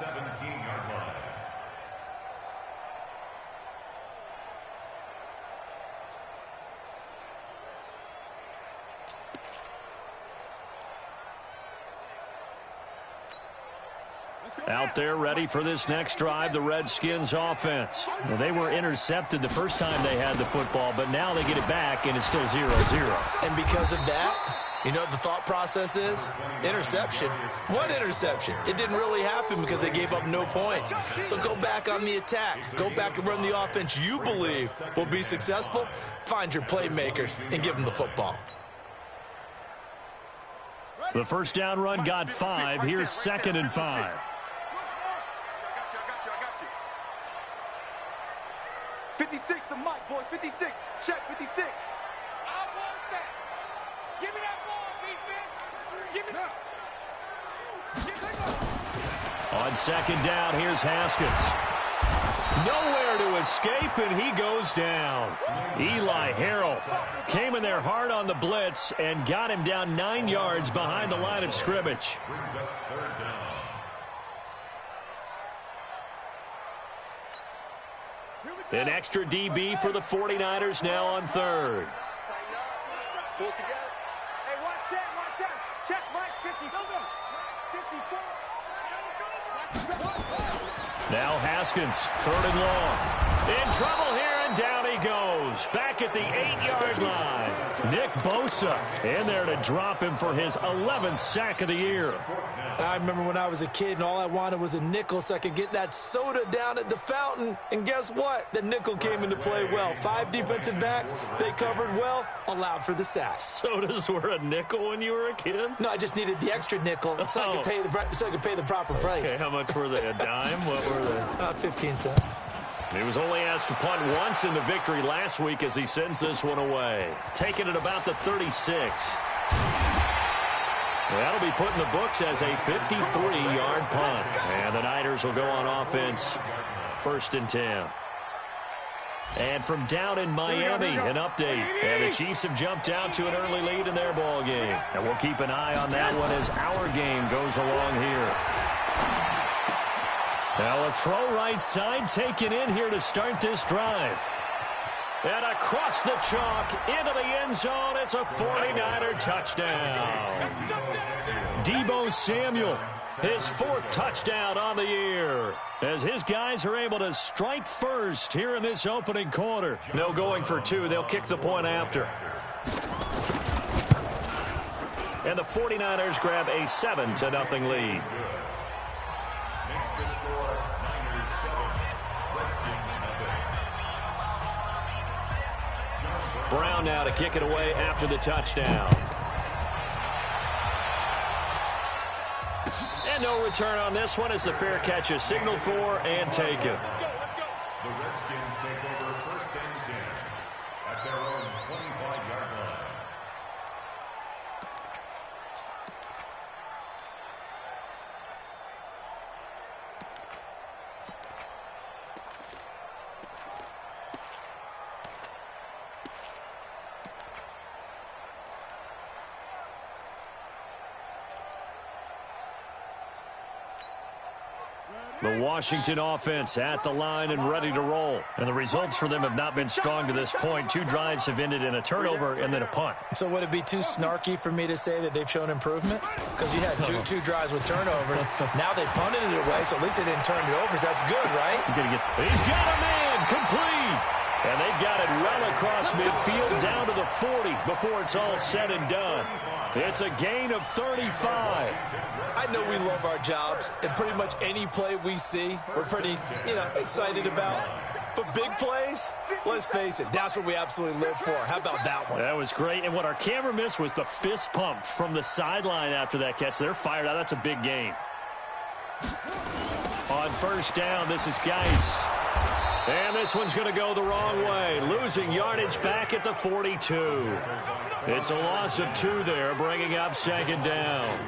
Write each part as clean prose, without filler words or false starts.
17-yard line. Out there ready for this next drive, the Redskins offense. Well, they were intercepted the first time they had the football, but now they get it back, and it's still 0-0. And because of that, you know what the thought process is? Interception. What interception? It didn't really happen because they gave up no points. So go back on the attack. Go back and run the offense you believe will be successful. Find your playmakers and give them the football. The first down run got 5. Here's 2nd and 5. 56, the mic, boys. 56. Check 56. I want that. Give me that ball, defense. Give me that. On 2nd down, here's Haskins. Nowhere to escape, and he goes down. Eli Harrell came in there hard on the blitz and got him down 9 yards behind the line of scrimmage. Brings up 3rd down. An extra DB for the 49ers now on 3rd. Pull it together. Hey, watch that. Check right 50. Now Haskins, 3rd and long. In trouble here, and down he goes. Back at the 8-yard line. Nick Bosa in there to drop him for his 11th sack of the year. I remember when I was a kid and all I wanted was a nickel so I could get that soda down at the fountain. And guess what? The nickel came into play well. 5 defensive backs, they covered well, allowed for the sack. Sodas were a nickel when you were a kid? No, I just needed the extra nickel so I could pay the proper price. Okay, how much were they? A dime? What were they? 15 cents. He was only asked to punt once in the victory last week as he sends this one away. Taking it about the 36. That'll be put in the books as a 53-yard punt. And the Niners will go on offense, 1st and 10. And from down in Miami, an update. And the Chiefs have jumped out to an early lead in their ball game. And we'll keep an eye on that one as our game goes along here. Now a throw right side taken in here to start this drive. And across the chalk into the end zone, it's a 49er touchdown. Deebo Samuel, his 4th touchdown on the year, as his guys are able to strike first here in this opening quarter. No going for 2. They'll kick the point after. And the 49ers grab a 7-0 lead. Makes the score Niners 7, Redskins nothing. Brown now to kick it away after the touchdown. And no return on this one as the fair catch is signaled for and taken. The Redskins take over 1st and 10 at their own 25-yard line. The Washington offense at the line and ready to roll. And the results for them have not been strong to this point. 2 drives have ended in a turnover and then a punt. So would it be too snarky for me to say that they've shown improvement? Because you had two drives with turnovers. Now they punted it away, so at least they didn't turn it over. So that's good, right? He's got a man complete. And they've got it well across midfield down to the 40 before it's all said and done. It's a gain of 35. I know we love our jobs, and pretty much any play we see, we're pretty, excited about. But big plays, let's face it, that's what we absolutely live for. How about that one? That was great. And what our camera missed was the fist pump from the sideline after that catch. They're fired out. That's a big gain. On 1st down, this is Geis. And this one's going to go the wrong way. Losing yardage back at the 42. It's a loss of 2 there, bringing up 2nd down.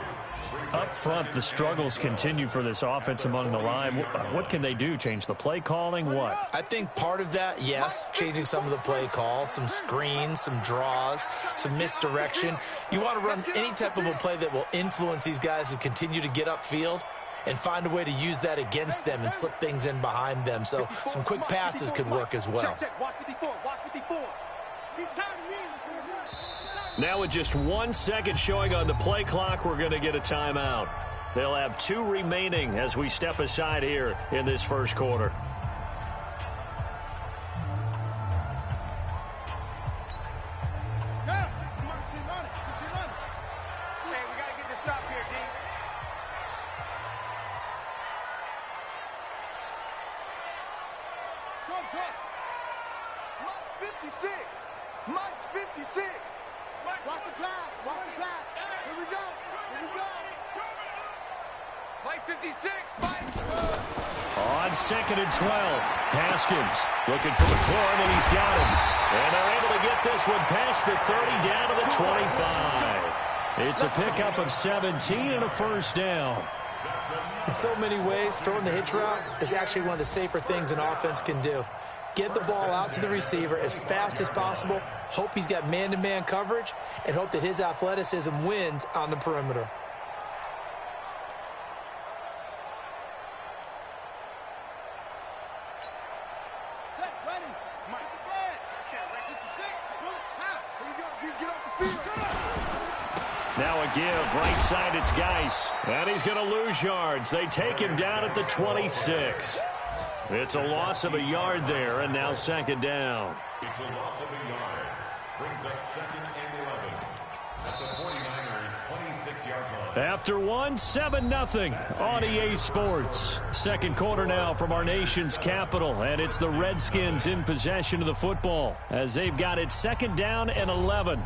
Up front, the struggles continue for this offense among the line. What can they do? Change the play calling? What? I think part of that, yes, changing some of the play calls, some screens, some draws, some misdirection. You want to run any type of a play that will influence these guys to continue to get upfield. and find a way to use that against them and slip things in behind them. So some quick passes could work as well. Check. Watch 54. Watch 54. He's timing me. Now with just 1 second showing on the play clock, we're going to get a timeout. They'll have 2 remaining as we step aside here in this first quarter. Mike's 56. Watch the pass. Watch the pass. Here we go. Mike 56. Mike. On 2nd and 12. Haskins looking for McLaurin, and he's got him. And they're able to get this one past the 30 down to the 25. It's a pickup of 17 and a first down. In so many ways, throwing the hitch route is actually one of the safer things an offense can do. Get the ball out to the receiver as fast as possible, hope he's got man-to-man coverage, and hope that his athleticism wins on the perimeter. Set, ready. Mike the bread. Get the 6. Here we go. Get off the field. Now a give, right side, it's Geis. And he's going to lose yards. They take him down at the 26. It's a loss of a yard there, and now 2nd down. It's a loss of a yard. Brings up 2nd and 11. At the 49ers' 26-yard line. After 7-0 on EA Sports. Second quarter now from our nation's capital, and it's the Redskins in possession of the football as they've got it 2nd down and 11.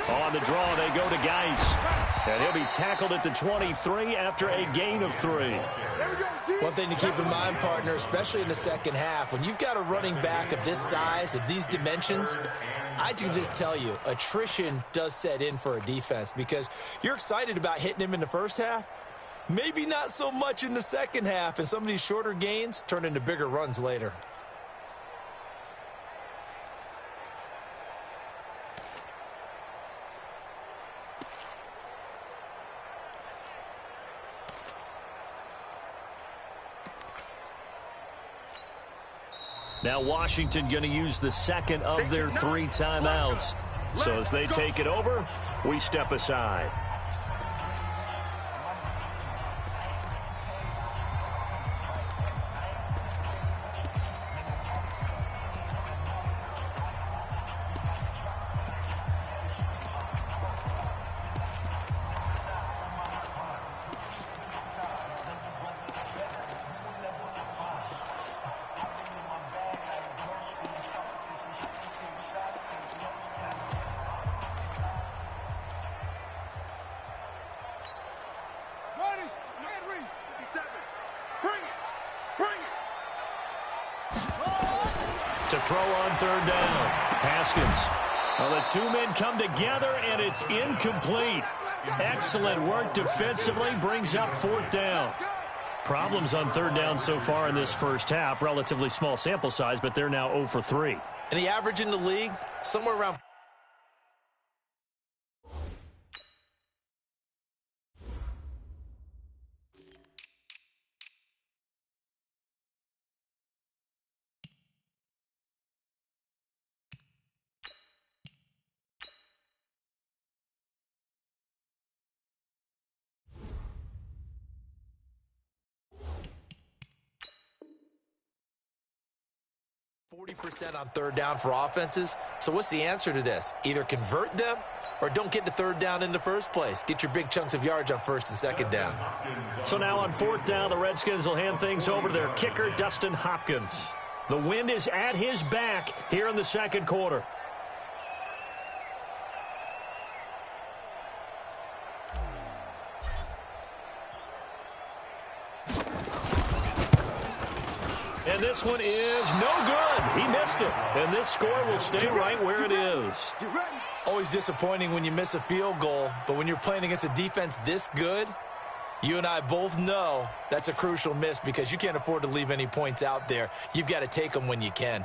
On the draw, they go to Geis. And he'll be tackled at the 23 after a gain of 3. One thing to keep in mind, partner, especially in the second half, when you've got a running back of this size, of these dimensions, I can just tell you, attrition does set in for a defense because you're excited about hitting him in the first half. Maybe not so much in the second half, and some of these shorter gains turn into bigger runs later. Now Washington going to use the second of their 3 timeouts. So as they take it over, we step aside. To throw on 3rd down. Haskins. Well, the 2 men come together, and it's incomplete. Excellent work defensively. Brings up 4th down. Problems on 3rd down so far in this first half. Relatively small sample size, but they're now 0 for 3. And the average in the league, somewhere around 40% on 3rd down for offenses. So what's the answer to this? Either convert them or don't get to 3rd down in the first place. Get your big chunks of yards on 1st and 2nd down. So now on 4th down, the Redskins will hand things over to their kicker, Dustin Hopkins. The wind is at his back here in the second quarter. And this one is no good. He missed it. And this score will stay right where it is. Always disappointing when you miss a field goal, but when you're playing against a defense this good, you and I both know that's a crucial miss because you can't afford to leave any points out there. You've got to take them when you can.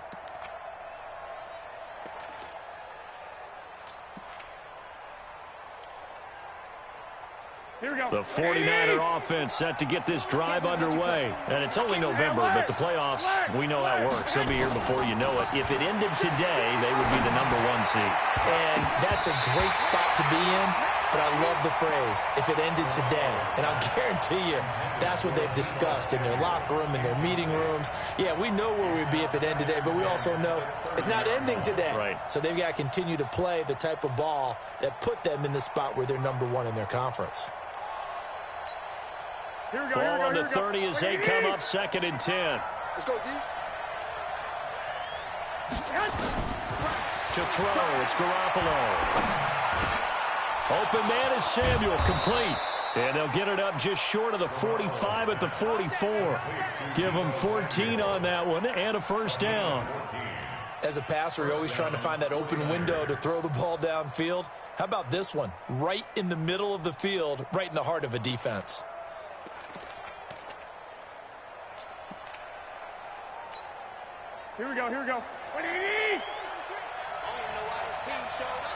Here we go. The 49er offense set to get this drive underway. And it's only November, but the playoffs, we know how it works. They'll be here before you know it. If it ended today, they would be the #1 seed. And that's a great spot to be in, but I love the phrase, if it ended today. And I'll guarantee you, that's what they've discussed in their locker room, in their meeting rooms. Yeah, we know where we'd be if it ended today, but we also know it's not ending today. Right. So they've got to continue to play the type of ball that put them in the spot where they're #1 in their conference. Here we go. Ball on the 30 as they come up 2nd and 10. Let's go, D. To throw, it's Garoppolo. Open man is Samuel, complete. And they'll get it up just short of the 45 at the 44. Give them 14 on that one and a first down. As a passer, you're always trying to find that open window to throw the ball downfield. How about this one? Right in the middle of the field, right in the heart of a defense. Here we go. Here we go. I don't even know why his team showed up.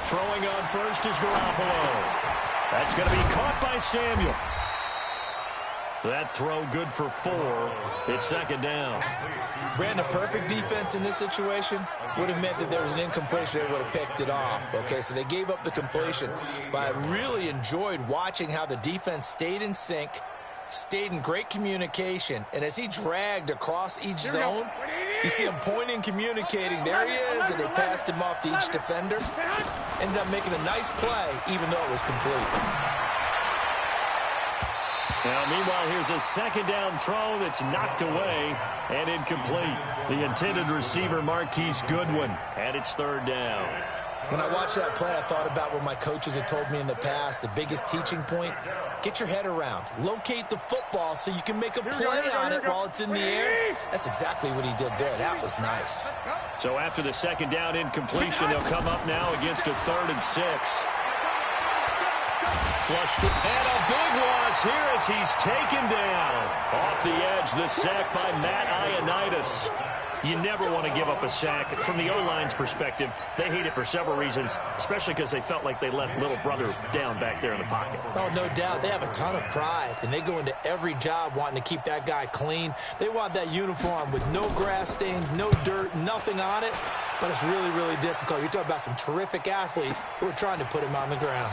Throwing on first is Garoppolo. That's going to be caught by Samuel. That throw good for 4. It's 2nd down. Brandon, perfect defense in this situation would have meant that there was an incompletion. They would have picked it off. Okay, so they gave up the completion. But I really enjoyed watching how the defense stayed in sync, stayed in great communication, and as he dragged across each zone, you see him pointing, communicating. There he is, and they passed him off to each defender. Ended up making a nice play, even though it was complete. Now, meanwhile, here's a 2nd down throw that's knocked away and incomplete. The intended receiver, Marquise Goodwin, and it's 3rd down. When I watched that play, I thought about what my coaches had told me in the past. The biggest teaching point, get your head around. Locate the football so you can make a play on it while it's in the air. That's exactly what he did there. That was nice. So after the 2nd down incompletion, they'll come up now against a 3rd and 6. Flushed it, and a big loss here as he's taken down. Off the edge, the sack by Matt Ioannidis. You never want to give up a sack. From the O-line's perspective, they hate it for several reasons, especially because they felt like they let little brother down back there in the pocket. Oh, no doubt. They have a ton of pride, and they go into every job wanting to keep that guy clean. They want that uniform with no grass stains, no dirt, nothing on it, but it's really, really difficult. You're talking about some terrific athletes who are trying to put him on the ground.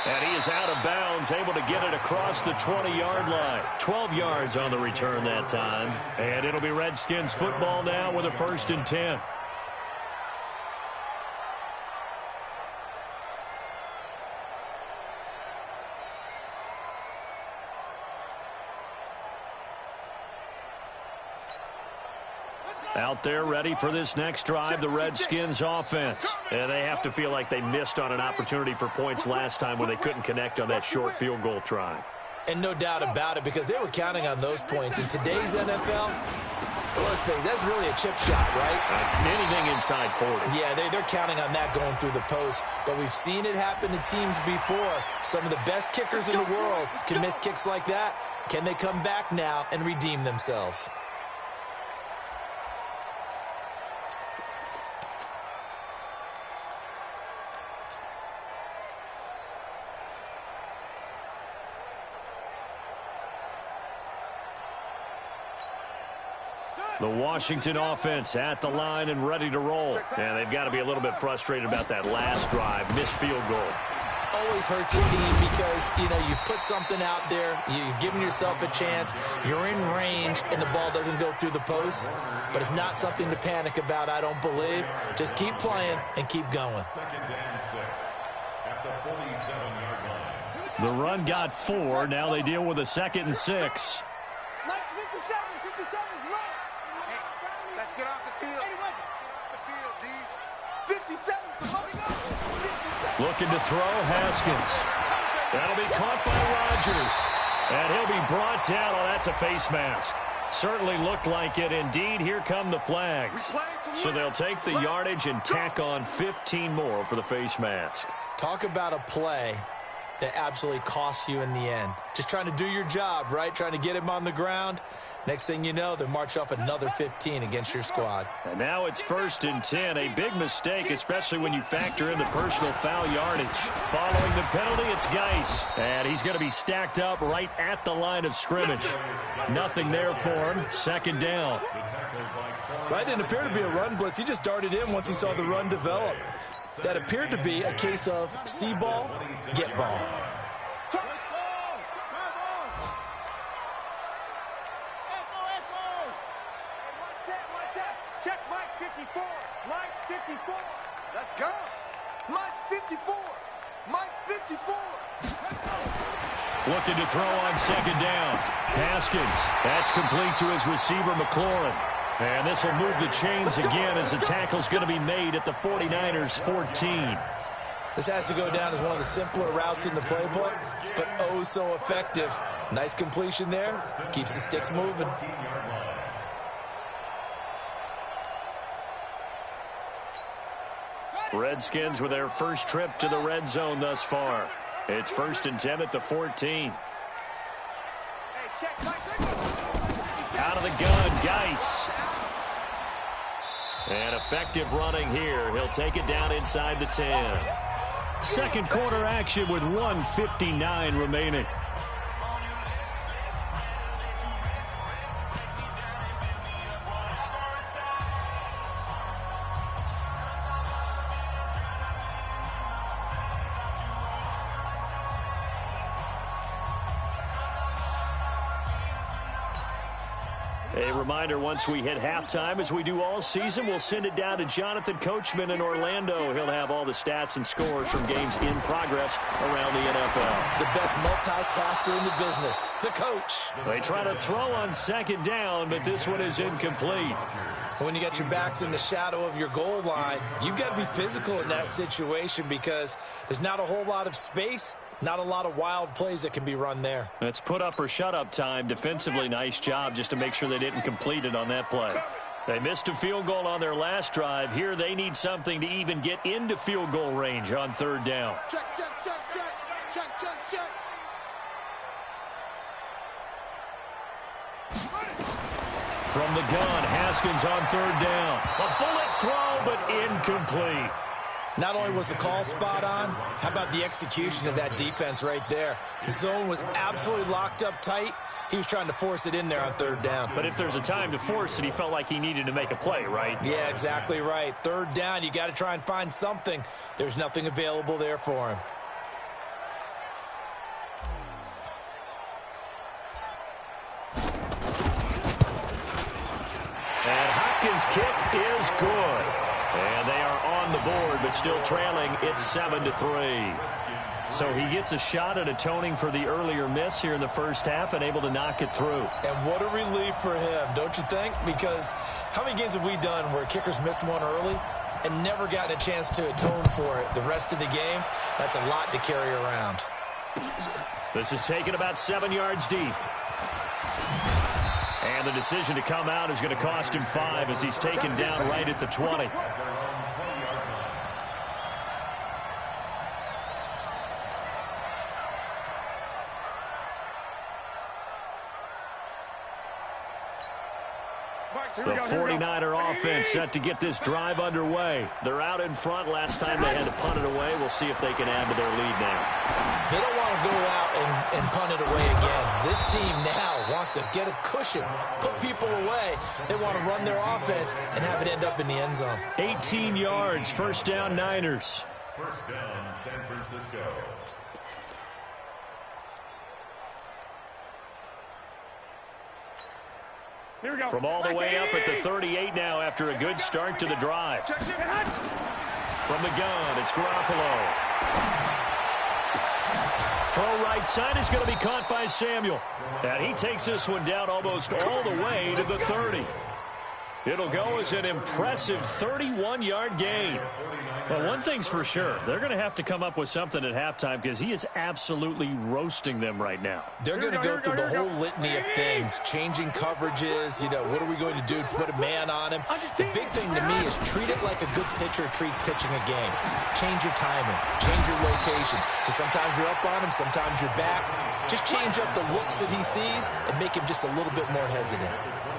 And he is out of bounds, able to get it across the 20-yard line. 12 yards on the return that time. And it'll be Redskins football now with a 1st and 10. Out there ready for this next drive, the Redskins offense. And they have to feel like they missed on an opportunity for points last time when they couldn't connect on that short field goal try. And no doubt about it, because they were counting on those points. In today's NFL, let's face it, that's really a chip shot, right? That's anything inside 40. Yeah, they're counting on that going through the post. But we've seen it happen to teams before. Some of the best kickers in the world can miss kicks like that. Can they come back now and redeem themselves? The Washington offense at the line and ready to roll. And they've got to be a little bit frustrated about that last drive, missed field goal. Always hurts a team because, you know, you put something out there, you've given yourself a chance, you're in range, and the ball doesn't go through the post. But it's not something to panic about, I don't believe. Just keep playing and keep going. 2nd and 6 at the 47-yard line. The run got 4. Now they deal with a 2nd and 6. Let's 57's right. Let's get off the field. the field, D. 57 for loading up. 57. Looking to throw, Haskins. That'll be caught by Rodgers. And he'll be brought down. Oh, that's a face mask. Certainly looked like it. Indeed, here come the flags. So they'll take the yardage and tack on 15 more for the face mask. Talk about a play that absolutely costs you in the end. Just trying to do your job, right? Trying to get him on the ground. Next thing you know, they march off another 15 against your squad. And now it's 1st and 10. A big mistake, especially when you factor in the personal foul yardage. Following the penalty, it's Geis. And he's going to be stacked up right at the line of scrimmage. Nothing there for him. 2nd down. Well, that didn't appear to be a run blitz. He just darted in once he saw the run develop. That appeared to be a case of see ball, get ball. Check Mike 54. Mike 54. Let's go. Mike 54. Mike 54. Looking to throw on 2nd down. Haskins. That's complete to his receiver, McLaurin. And this will move the chains again as the tackle's going to be made at the 49ers 14. This has to go down as one of the simpler routes in the playbook, but oh so effective. Nice completion there. Keeps the sticks moving. Redskins with their first trip to the red zone thus far. It's 1st and 10 at the 14. Out of the gun, Geis. And effective running here. He'll take it down inside the 10. Second quarter action with 1:59 remaining. A reminder, once we hit halftime, as we do all season, we'll send it down to Jonathan Coachman in Orlando. He'll have all the stats and scores from games in progress around the NFL. The best multitasker in the business, the coach. They try to throw on 2nd down, but this one is incomplete. When you got your backs in the shadow of your goal line, you've got to be physical in that situation because there's not a whole lot of space. Not a lot of wild plays that can be run there. It's put up or shut up time. Defensively, nice job just to make sure they didn't complete it on that play. They missed a field goal on their last drive. Here they need something to even get into field goal range on 3rd down. Check, check, check, check. Check, check, check. From the gun, Haskins on 3rd down. A bullet throw, but incomplete. Not only was the call spot on, how about the execution of that defense right there? The zone was absolutely locked up tight. He was trying to force it in there on 3rd down. But if there's a time to force it, he felt like he needed to make a play, right? Yeah, exactly right. 3rd down, you got to try and find something. There's nothing available there for him. And Hopkins' kick is good. And they are on the board, but still trailing. It's 7-3. So he gets a shot at atoning for the earlier miss here in the first half and able to knock it through. And what a relief for him, don't you think? Because how many games have we done where kickers missed one early and never gotten a chance to atone for it the rest of the game? That's a lot to carry around. This is taken about 7 yards deep. And the decision to come out is going to cost him 5 as he's taken down right at the 20. The 49er offense set to get this drive underway. They're out in front. Last time they had to punt it away. We'll see if they can add to their lead now. They don't want to go out and punt it away again. This team now wants to get a cushion, put people away. They want to run their offense and have it end up in the end zone. 18 yards, 1st down Niners. 1st down San Francisco. Here we go. From all the way up at the 38 now after a good start to the drive. From the gun, it's Garoppolo. Throw right side is going to be caught by Samuel. And he takes this one down almost all the way to the 30. It'll go as an impressive 31-yard gain. Well, one thing's for sure. They're going to have to come up with something at halftime because he is absolutely roasting them right now. They're going to go through the whole litany of things, changing coverages, what are we going to do to put a man on him? The big thing to me is treat it like a good pitcher treats pitching a game. Change your timing, change your location. So sometimes you're up on him, sometimes you're back. Just change up the looks that he sees and make him just a little bit more hesitant.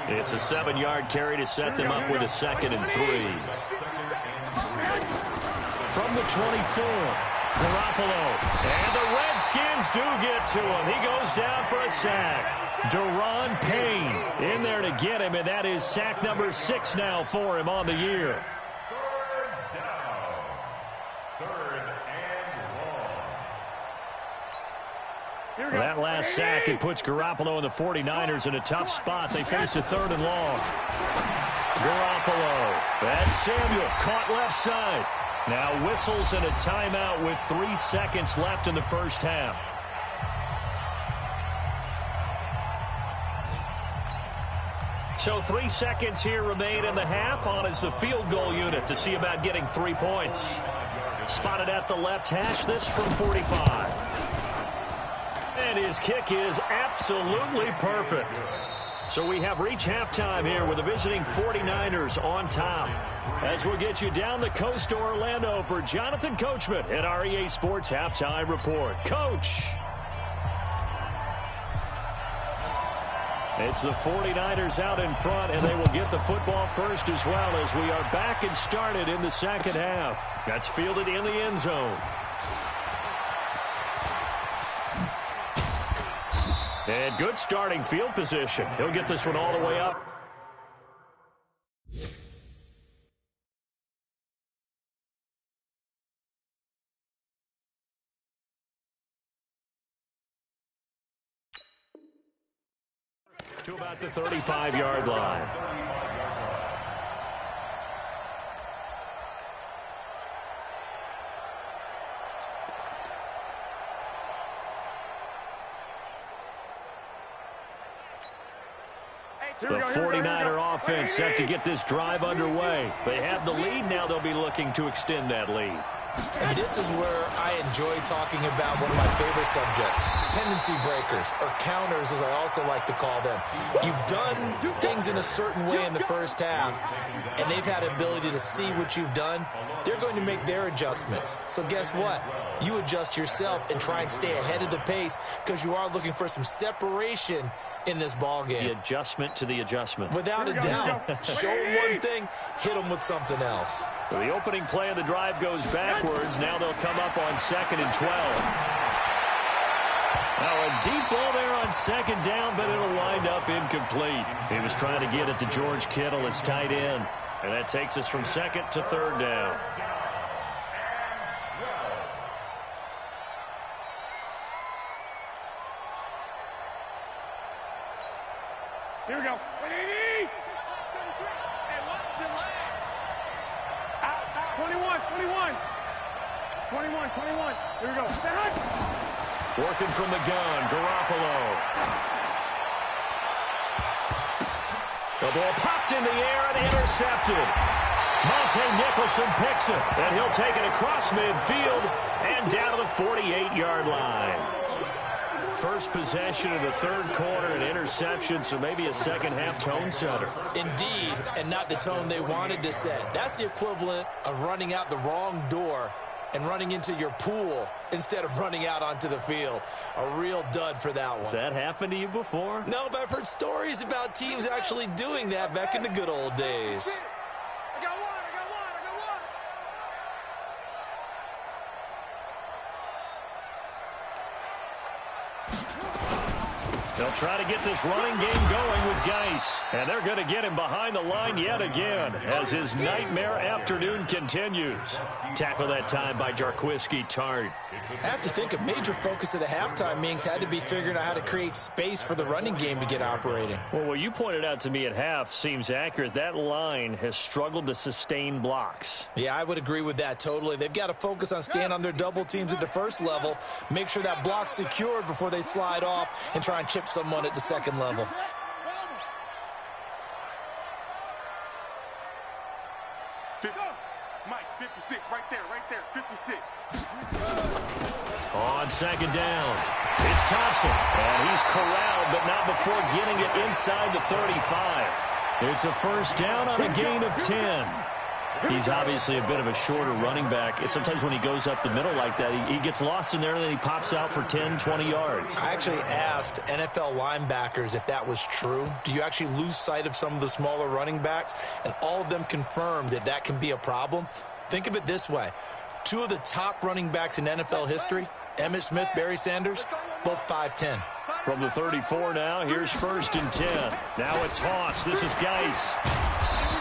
It's a 7-yard carry to set them up with a 2nd and 3. From the 24, Garoppolo. And the Redskins do get to him. He goes down for a sack. Daron Payne in there to get him, and that is sack number 6 now for him on the year. That last sack, it puts Garoppolo and the 49ers in a tough spot. They face a 3rd and long. Garoppolo. That's Samuel, caught left side. Now whistles and a timeout with 3 seconds left in the first half. So 3 seconds here remain in the half. On is the field goal unit to see about getting 3 points. Spotted at the left hash, this from 45. And his kick is absolutely perfect. So we have reached halftime here with the visiting 49ers on top. As we'll get you down the coast to Orlando for Jonathan Coachman at our EA Sports Halftime Report. Coach! It's the 49ers out in front, and they will get the football first as well as we are back and started in the second half. That's fielded in the end zone. And good starting field position. He'll get this one all the way up. To about the 35-yard line. The 49er offense set to get this drive underway. They have the lead. Now they'll be looking to extend that lead. And this is where I enjoy talking about one of my favorite subjects, tendency breakers, or counters as I also like to call them. You've done things in a certain way in the first half, and they've had the ability to see what you've done. They're going to make their adjustments. So guess what? You adjust yourself and try and stay ahead of the pace because you are looking for some separation in this ball game. The adjustment to the adjustment. Without a doubt. Show them one thing, hit them with something else. So the opening play of the drive goes backwards. Now they'll come up on 2nd and 12. Now a deep ball there on 2nd down, but it'll wind up incomplete. He was trying to get it to George Kittle, his tight end. And that takes us from 2nd to 3rd down. Here we go. 21. Here we go. Working from the gun, Garoppolo. The ball popped in the air and intercepted. Monte Nicholson picks it, and he'll take it across midfield and down to the 48-yard line. First possession of the 3rd quarter, an interception, so maybe a second-half tone setter. Indeed, and not the tone they wanted to set. That's the equivalent of running out the wrong door and running into your pool instead of running out onto the field. A real dud for that one. Has that happened to you before? No, but I've heard stories about teams actually doing that back in the good old days. They'll try to get this running game going with Geis. And they're going to get him behind the line yet again as his nightmare afternoon continues. Tackle that time by Jarquiski Tart. I have to think a major focus of the halftime meetings had to be figuring out how to create space for the running game to get operating. Well, what you pointed out to me at half seems accurate. That line has struggled to sustain blocks. Yeah, I would agree with that totally. They've got to focus on staying on their double teams at the first level, make sure that block's secured before they slide off and try and chip someone at the second level. 56, right there, 56. On second down, it's Thompson. And he's corralled, but not before getting it inside the 35. It's a first down on a gain of 10. He's obviously a bit of a shorter running back. Sometimes when he goes up the middle like that, he gets lost in there, and then he pops out for 10, 20 yards. I actually asked NFL linebackers if that was true. Do you actually lose sight of some of the smaller running backs? And all of them confirmed that that can be a problem. Think of it this way. Two of the top running backs in NFL history, Emmitt Smith, Barry Sanders, both 5'10". From the 34 now, here's first and 10. Now a toss. This is Geis.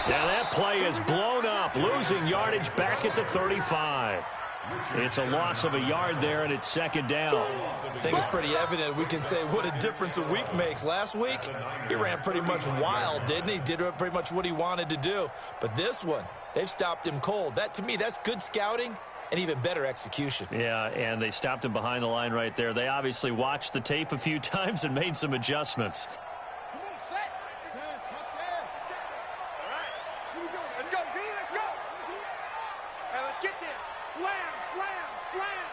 Now that play is blown up, losing yardage back at the 35. It's a loss of a yard there, and it's second down. I think it's pretty evident. We can say what a difference a week makes. Last week, he ran pretty much wild, didn't he? Did pretty much what he wanted to do. But this one, they've stopped him cold. That, to me, that's good scouting and even better execution. Yeah, and they stopped him behind the line right there. They obviously watched the tape a few times and made some adjustments. Let's go, D, let's go. Hey, let's get there. Slam, slam, slam.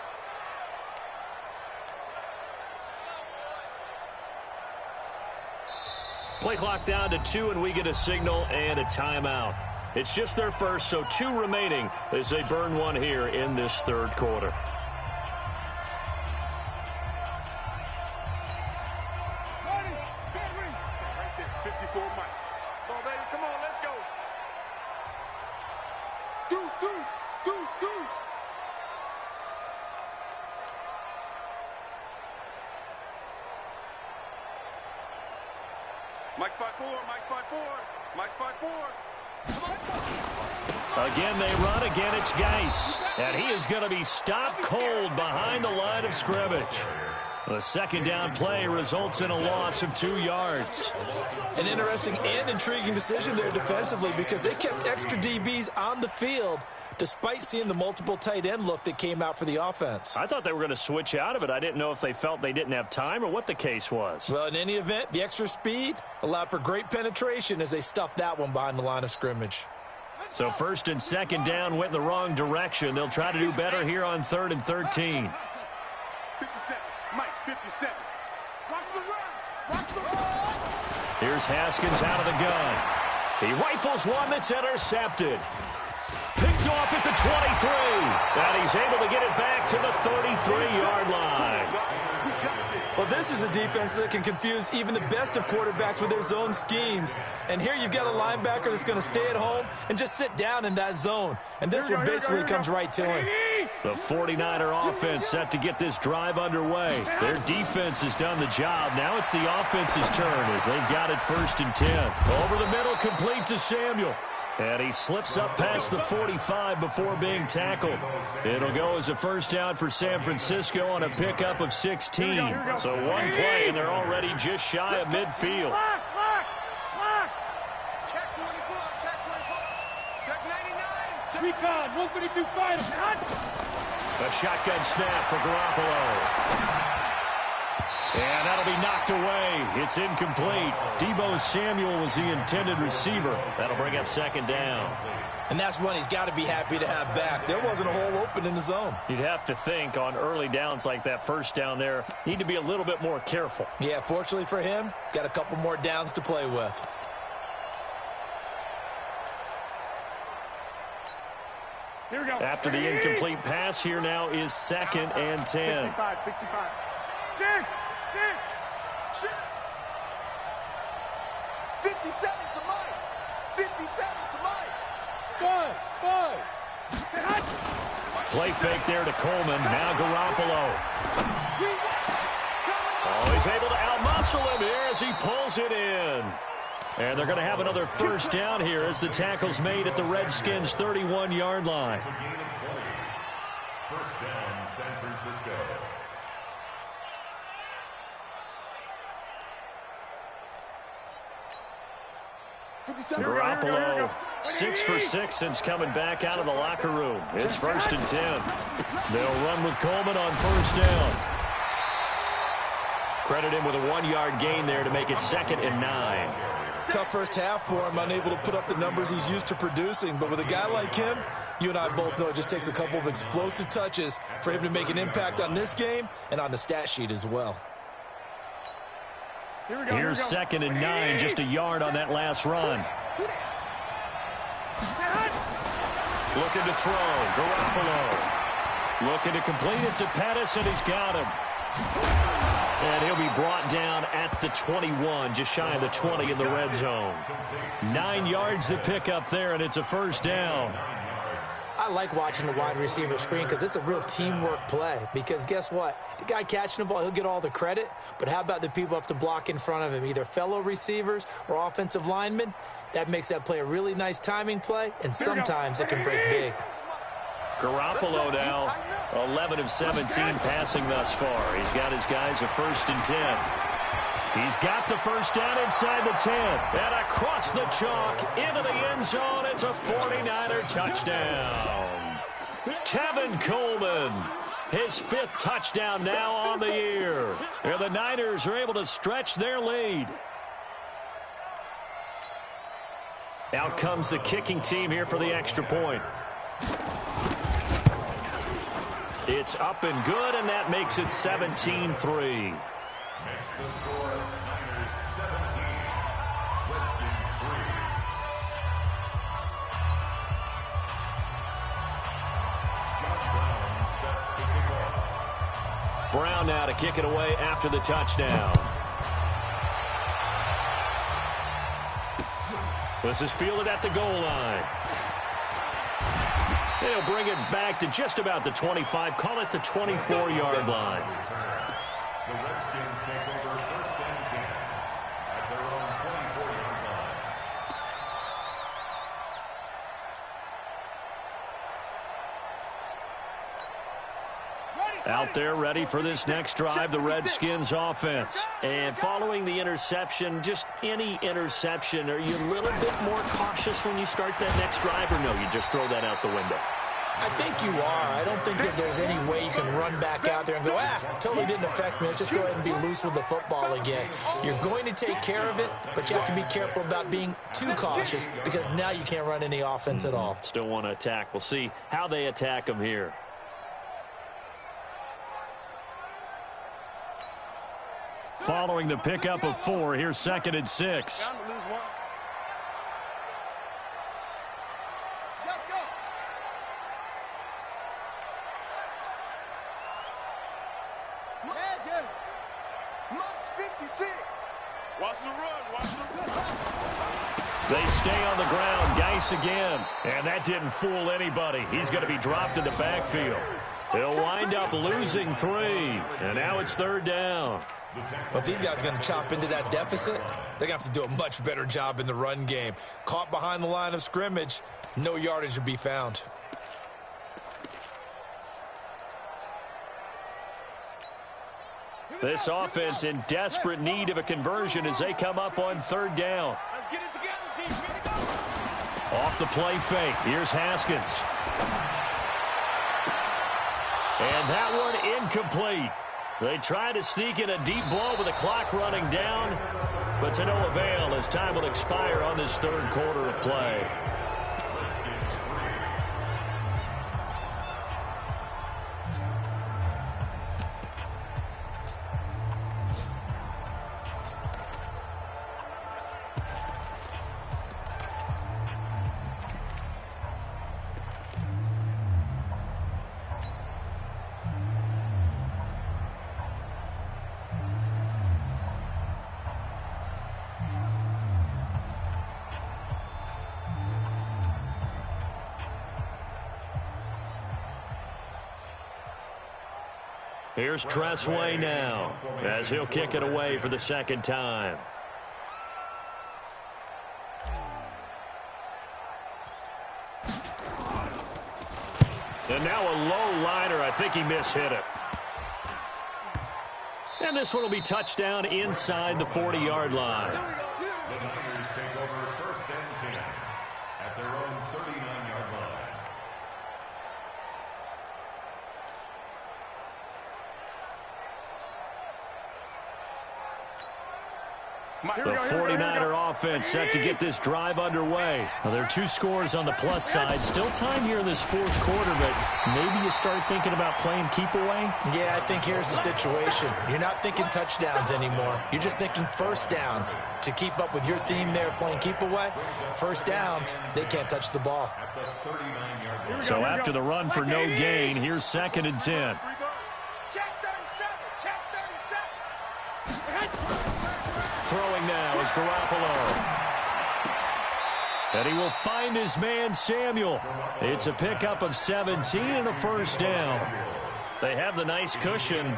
Play clock down to 2, and we get a signal and a timeout. It's just their first, so 2 remaining as they burn one here in this third quarter. Right there, 54 Mike. Come on, baby, come on, let's go. Deuce, deuce, deuce, deuce. Mike's 5'4", Mike's 5'4", Mike's 5'4". Again, they run. Again, it's Geis. And he is going to be stopped cold behind the line of scrimmage. The second down play results in a loss of 2 yards. An interesting and intriguing decision there defensively because they kept extra DBs on the field despite seeing the multiple tight end look that came out for the offense. I thought they were going to switch out of it. I didn't know if they felt they didn't have time or what the case was. Well, in any event, the extra speed allowed for great penetration as they stuffed that one behind the line of scrimmage. So first and second down went in the wrong direction. They'll try to do better here on 3rd and 13. 57, Mike, 57. Watch the run, watch the run. Here's Haskins out of the gun. He rifles one that's intercepted. Picked off at the 23. And he's able to get it back to the 33-yard line. Well, this is a defense that can confuse even the best of quarterbacks with their zone schemes. And here you've got a linebacker that's going to stay at home and just sit down in that zone. And this one basically comes right to him. The 49er offense set to get this drive underway. Their defense has done the job. Now it's the offense's turn as they've got it first and 10. Over the middle, complete to Samuel. And he slips up past the 45 before being tackled. It'll go as a first down for San Francisco on a pickup of 16. So one play, and they're already just shy of midfield. Check 24, check 24, check 99. Recon, 152 fighter. A shotgun snap for Garoppolo. And that'll be knocked away. It's incomplete. Deebo Samuel was the intended receiver. That'll bring up second down. And that's one he's got to be happy to have back. There wasn't a hole open in the zone. You'd have to think on early downs like that first down there, need to be a little bit more careful. Yeah, fortunately for him, got a couple more downs to play with. Here we go. After the incomplete pass, here now is second and 10. 65, 65. Six. 57's the mic. 57's the mic. Five. Play fake there to Coleman. Now Garoppolo. Oh, he's able to outmuscle him here as he pulls it in. And they're going to have another first down here as the tackle's made at the Redskins' 31-yard line. First down, San Francisco. Garoppolo, 6 for 6 since coming back out of the locker room. It's first and 10. They'll run with Coleman on first down. Credit him with a 1-yard gain there to make it second and 9. tough first half for him, unable to put up the numbers he's used to producing. But with a guy like him, you and I both know it just takes a couple of explosive touches for him to make an impact on this game and on the stat sheet as well. Here's 2nd and 9, just a yard on that last run. Looking to throw, Garoppolo. Looking to complete it to Pettis, and he's got him. And he'll be brought down at the 21, just shy of the 20 in the red zone. 9 yards to pick up there, and it's a first down. I like watching the wide receiver screen because it's a real teamwork play. Because guess what? The guy catching the ball, he'll get all the credit. But how about the people up to block in front of him, either fellow receivers or offensive linemen? That makes that play a really nice timing play, and sometimes it can break big. Garoppolo now, 11 of 17 passing thus far. He's got his guys a 1st and 10. He's got the first down inside the 10. And across the chalk into the end zone. It's a 49er touchdown. Tevin Coleman, his 5th touchdown now on the year. And the Niners are able to stretch their lead. Out comes the kicking team here for the extra point. It's up and good, and that makes it 17-3. Makes the score Niners 17, Redskins 3. John Brown set to kick off. Brown now to kick it away after the touchdown. This is fielded at the goal line. They'll bring it back to just about the 25. Call it the 24-yard line. The Redskins take over 1st and 10 at their own 24-yard line. Out there ready for this next drive, the Redskins offense. And following the interception, just any interception, are you a little bit more cautious when you start that next drive, or no, you just throw that out the window? I think you are. I don't think that there's any way you can run back out there and go, totally didn't affect me. Let's just go ahead and be loose with the football again. You're going to take care of it, but you have to be careful about being too cautious because now you can't run any offense at all. Still want to attack. We'll see how they attack them here. Following the pickup of 4, here's 2nd and 6. Watch the run. They stay on the ground. Geis again. And that didn't fool anybody. He's going to be dropped in the backfield. They'll wind up losing 3. And now it's 3rd down. But if these guys are going to chop into that deficit, they're going to have to do a much better job in the run game. Caught behind the line of scrimmage, no yardage to be found. This offense in desperate need of a conversion as they come up on 3rd down. Let's get it together, team. Ready to go. Off the play fake. Here's Haskins. And that one incomplete. They try to sneak in a deep blow with the clock running down, but to no avail as time will expire on this 3rd quarter of play. Here's Tressway now as he'll kick it away for the 2nd time. And now a low liner. I think he mishit it. And this one will be touchdown inside the 40-yard line. The Niners take over 1st and 10 at their own 39-yard line. The 49er offense set to get this drive underway. Now, there are 2 scores on the plus side. Still time here in this fourth quarter, but maybe you start thinking about playing keep away? Yeah, I think here's the situation. You're not thinking touchdowns anymore. You're just thinking first downs. To keep up with your theme there, playing keep away, first downs, they can't touch the ball. So after the run for no gain, here's 2nd and 10. Throwing now is Garoppolo. And he will find his man, Samuel. It's a pickup of 17 and a first down. They have the nice cushion.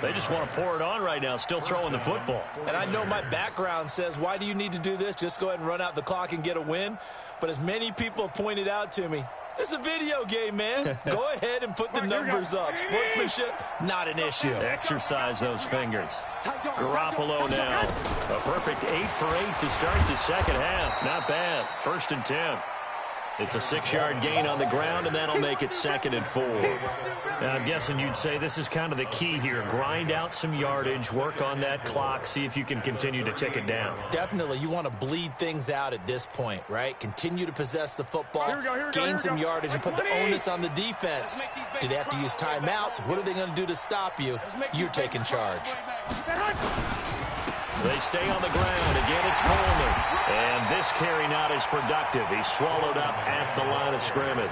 They just want to pour it on right now, still throwing the football. And I know my background says, why do you need to do this? Just go ahead and run out the clock and get a win. But as many people have pointed out to me, this is a video game, man. Go ahead and put the numbers up. Sportsmanship, not an issue. Exercise those fingers. Garoppolo now. A perfect 8 for 8 to start the second half. Not bad. 1st and 10. It's a 6-yard gain on the ground, and that'll make it 2nd and 4. Now, I'm guessing you'd say this is kind of the key here. Grind out some yardage, work on that clock, see if you can continue to tick it down. Definitely. You want to bleed things out at this point, right? Continue to possess the football, gain some yardage, and put the onus on the defense. Do they have to use timeouts? What are they going to do to stop you? You're taking charge. They stay on the ground. Again, it's Coleman. And this carry not as productive. He's swallowed up at the line of scrimmage.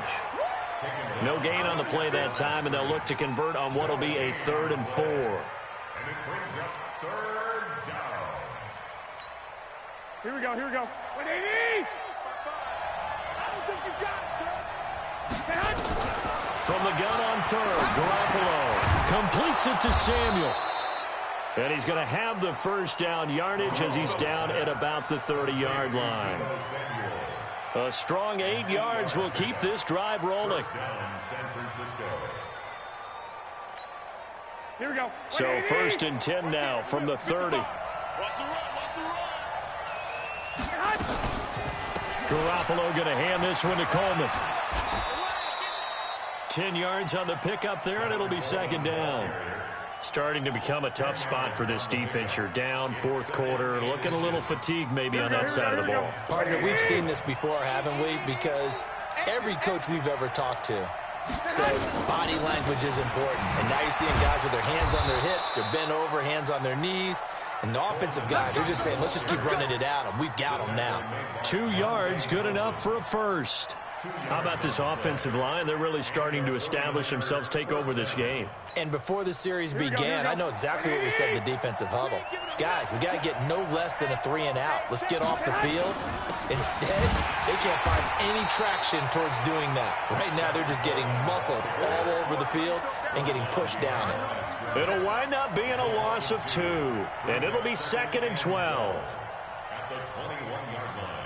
No gain on the play that time, and they'll look to convert on what will be a 3rd and 4. And it brings up 3rd down. Here we go, here we go. 180! I don't think you got it, sir. From the gun on 3rd, Garoppolo completes it to Samuel. And he's going to have the first down yardage as he's down at about the 30-yard line. A strong 8 yards will keep this drive rolling. Here we go. So 1st and 10 now from the 30. Garoppolo going to hand this one to Coleman. 10 yards on the pickup there, and it'll be 2nd down. Starting to become a tough spot for this defense. You're down 4th quarter, looking a little fatigued maybe on that side of the ball. Partner, we've seen this before, haven't we? Because every coach we've ever talked to says body language is important. And now you're seeing guys with their hands on their hips, they're bent over, hands on their knees. And the offensive guys are just saying, let's just keep running it at them. We've got them now. 2 yards, good enough for a first. How about this offensive line? They're really starting to establish themselves, take over this game. And before the series began, I know exactly what we said in the defensive huddle. Guys, we got to get no less than a 3 and out. Let's get off the field. Instead, they can't find any traction towards doing that. Right now, they're just getting muscled all over the field and getting pushed down it. It'll wind up being a loss of 2, and it'll be 2nd and 12. At the 21-yard line.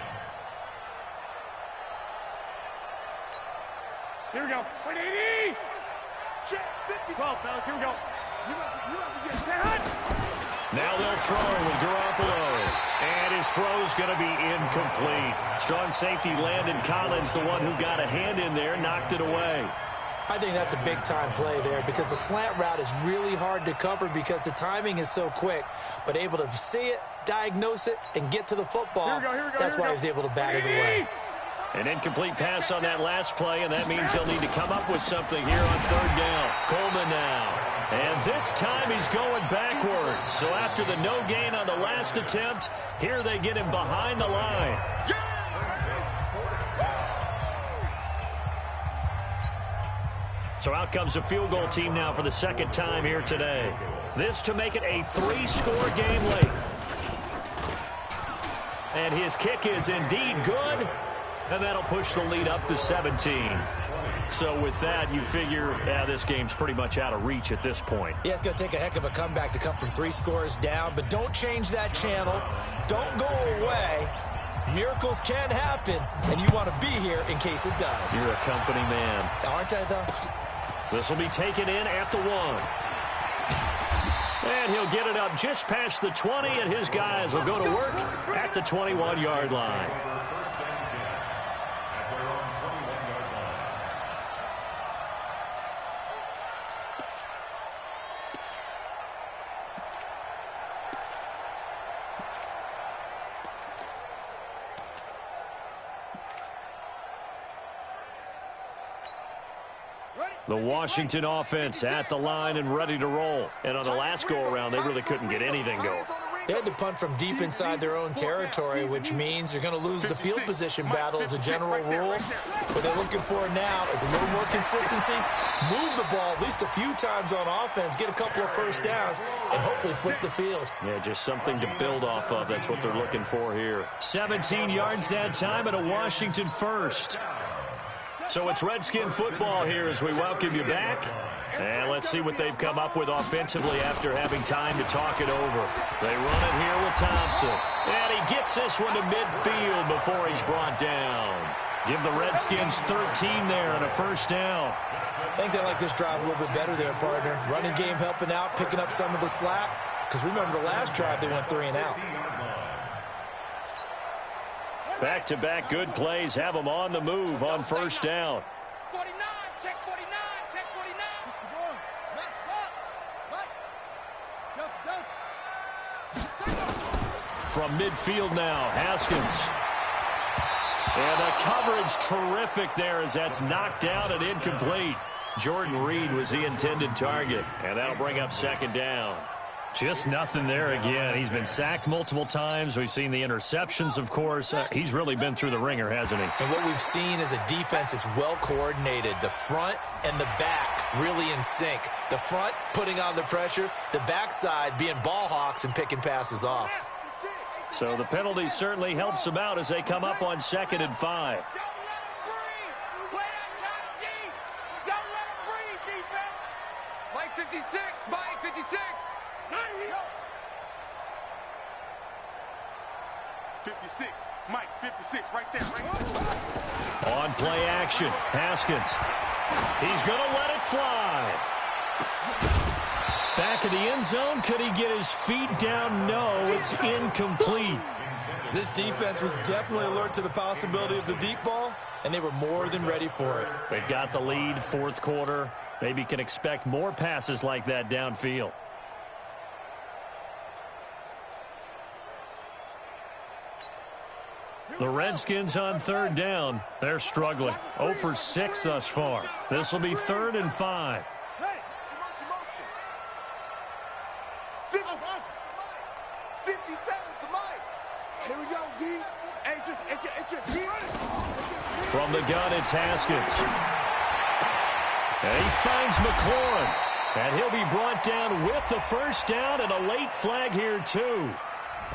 Here we go. 180! 12, fellas, here we go. Now they'll throw with Garoppolo. And his throw's going to be incomplete. Strong safety Landon Collins, the one who got a hand in there, knocked it away. I think that's a big-time play there because the slant route is really hard to cover because the timing is so quick. But able to see it, diagnose it, and get to the football, that's why he was able to bat it away. An incomplete pass on that last play, and that means they'll need to come up with something here on 3rd down. Coleman now. And this time he's going backwards. So after the no gain on the last attempt, here they get him behind the line. So out comes a field goal team now for the 2nd time here today. This to make it a 3-score game late. And his kick is indeed good. And that'll push the lead up to 17. So with that, you figure, this game's pretty much out of reach at this point. Yeah, it's going to take a heck of a comeback to come from 3 scores down. But don't change that channel. Don't go away. Miracles can happen, and you want to be here in case it does. You're a company man. Aren't I, though? This will be taken in at the 1. And he'll get it up just past the 20, and his guys will go to work at the 21-yard line. The Washington offense at the line and ready to roll. And on the last go-around, they really couldn't get anything going. They had to punt from deep inside their own territory, which means you're going to lose the field position battle as a general rule. What they're looking for now is a little more consistency, move the ball at least a few times on offense, get a couple of first downs, and hopefully flip the field. Yeah, just something to build off of. That's what they're looking for here. 17 yards that time and a Washington first. So it's Redskin football here as we welcome you back. And let's see what they've come up with offensively after having time to talk it over. They run it here with Thompson. And he gets this one to midfield before he's brought down. Give the Redskins 13 there and a first down. I think they like this drive a little bit better there, partner. Running game helping out, picking up some of the slack. Because remember the last drive, they went 3 and out. Back-to-back good plays have them on the move on first down. 49, check 49, check 49. From midfield now, Haskins. And the coverage terrific there as that's knocked down and incomplete. Jordan Reed was the intended target, and that'll bring up second down. Just nothing there again. He's been sacked multiple times. We've seen the interceptions, of course. He's really been through the ringer, hasn't he? And what we've seen is a defense that's well coordinated. The front and the back really in sync. The front putting on the pressure, the backside being ball hawks and picking passes off. So the penalty certainly helps them out as they come up on 2nd and 5. Don't let him breathe, defense. Mike 56, Mike 56. 56, Mike, 56, right there, right there. On play action, Haskins. He's going to let it fly. Back in the end zone, could he get his feet down? No, it's incomplete. This defense was definitely alert to the possibility of the deep ball, and they were more than ready for it. They've got the lead, fourth quarter. Maybe can expect more passes like that downfield. The Redskins on 3rd down. They're struggling. 0 for 6 thus far. This will be 3rd and 5. Hey, 57's the mic. Here we go, D. Hey, it's just here. From the gun, it's Haskins. And he finds McLaurin. And he'll be brought down with the first down and a late flag here, too.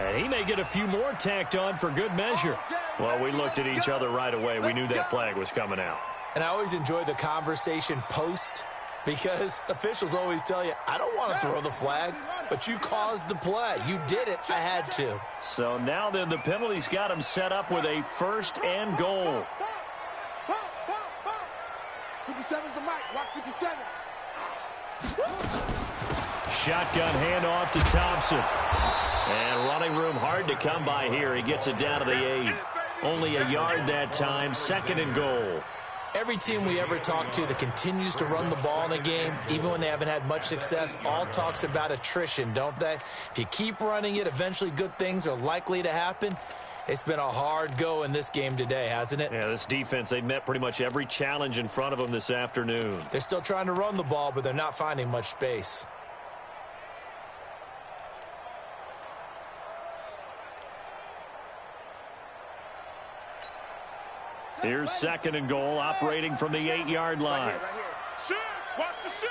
And he may get a few more tacked on for good measure. Well, we looked at each other right away. We knew that flag was coming out. And I always enjoy the conversation post because officials always tell you, I don't want to throw the flag, but you caused the play. You did it. I had to. So now then the penalty's got him set up with a 1st and goal. 57's the mic. Watch 57. Shotgun handoff to Thompson. And running room hard to come by here. He gets it down to the 8. Only a yard that time. 2nd and goal. Every team we ever talk to that continues to run the ball in a game, even when they haven't had much success, all talks about attrition, don't they? If you keep running it, eventually good things are likely to happen. It's been a hard go in this game today, hasn't it? Yeah, this defense, they met pretty much every challenge in front of them this afternoon. They're still trying to run the ball, but they're not finding much space. Here's 2nd and goal, operating from the 8-yard line. Right here. Shoot! Watch the shoot!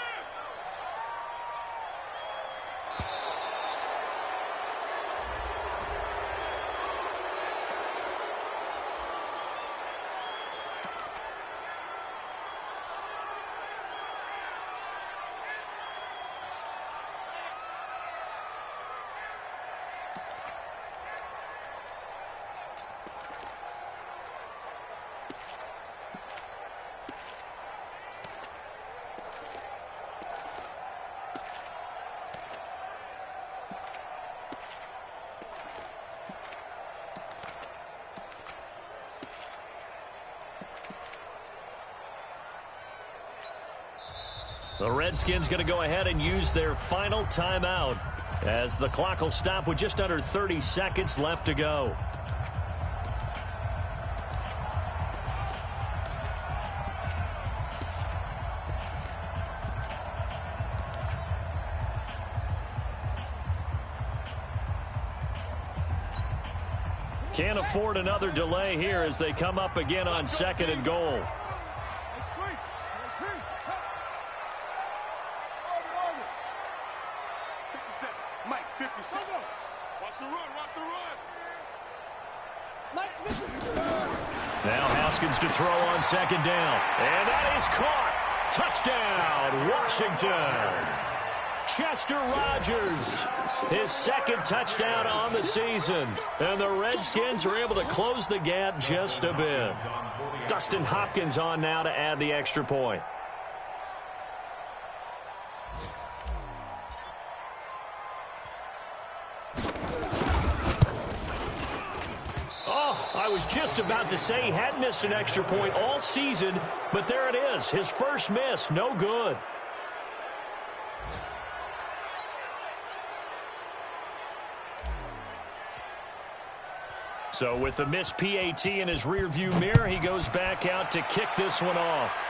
The Redskins going to go ahead and use their final timeout as the clock will stop with just under 30 seconds left to go. can't afford another delay here as they come up again on 2nd and goal. Mike, 57. Watch the run, watch the run. Now Haskins to throw on 2nd down. And that is caught. Touchdown, Washington. Chester Rogers, his 2nd touchdown on the season. And the Redskins are able to close the gap just a bit. Dustin Hopkins on now to add the extra point. I was just about to say he hadn't missed an extra point all season, but there it is. His first miss, no good. So with the missed PAT in his rearview mirror, he goes back out to kick this one off.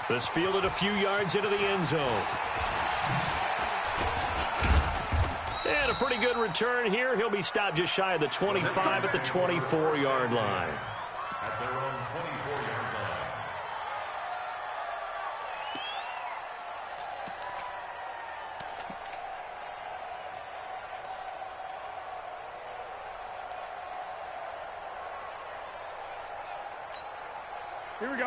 This fielded a few yards into the end zone. And a pretty good return here. He'll be stopped just shy of the 25 at the 24-yard line. At their own 24-yard line.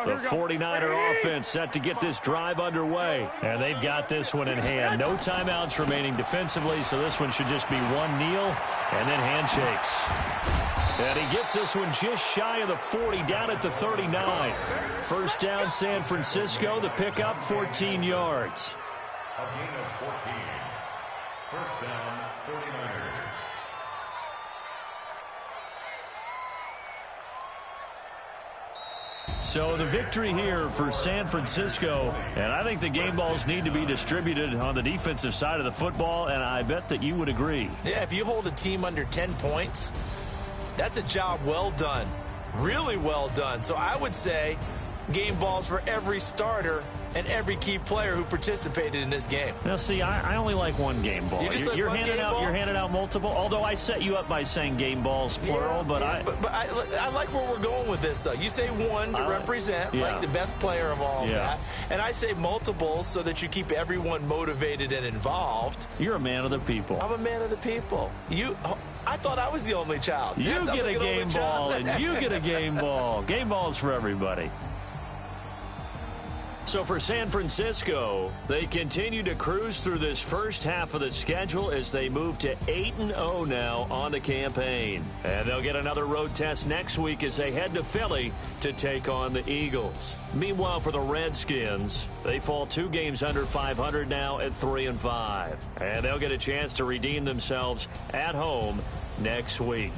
The 49er offense set to get this drive underway. And they've got this one in hand. No timeouts remaining defensively, so this one should just be one kneel and then handshakes. And he gets this one just shy of the 40, down at the 39. First down, San Francisco. The pickup, 14 yards. A gain of 14. First down, 49ers. So the victory here for San Francisco, and I think the game balls need to be distributed on the defensive side of the football, and I bet that you would agree. Yeah, if you hold a team under 10 points, that's a job well done, really well done. So I would say game balls for every starter and every key player who participated in this game. Now, see, I only like one game ball. You're handing out multiple, although I set you up by saying game balls, plural, but I like where we're going with this, though. You say one to represent, like the best player of all of that, and I say multiples so that you keep everyone motivated and involved. You're a man of the people. I'm a man of the people. I thought I was the only child. You get a game ball, and you get a game ball. Game balls for everybody. So for San Francisco, they continue to cruise through this first half of the schedule as they move to 8-0 now on the campaign. And they'll get another road test next week as they head to Philly to take on the Eagles. Meanwhile, for the Redskins, they fall 2 games under 500 now at 3-5. And they'll get a chance to redeem themselves at home next week.